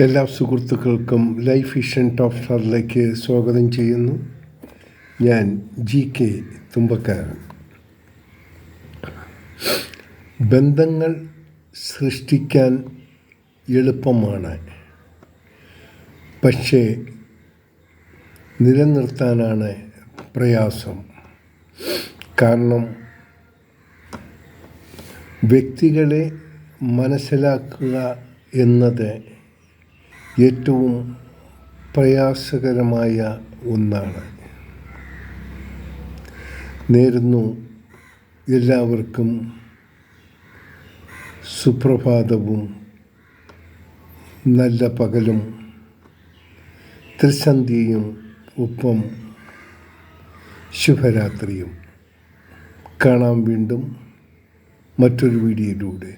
എല്ലാ സുഹൃത്തുക്കൾക്കും life vision top സ്റ്റാറിലേക്ക് സ്വാഗതം ചെയ്യുന്നു. ഞാൻ GK തുമ്പക്കാരൻ. ബന്ധങ്ങൾ സൃഷ്ടിക്കാൻ എളുപ്പമാണ്, പക്ഷേ നിലനിർത്താനാണ് പ്രയാസം. കാരണം വ്യക്തികളെ മനസ്സിലാക്കുക എന്നത് ഏറ്റവും പ്രയാസകരമായ ഒന്നാണ്. നേരുന്നു എല്ലാവർക്കും സുപ്രഭാതവും നല്ല പകലും ത്രിസന്ധ്യയും ഒപ്പം ശുഭരാത്രിയും. കാണാം വീണ്ടും മറ്റൊരു വീഡിയോയിലൂടെ.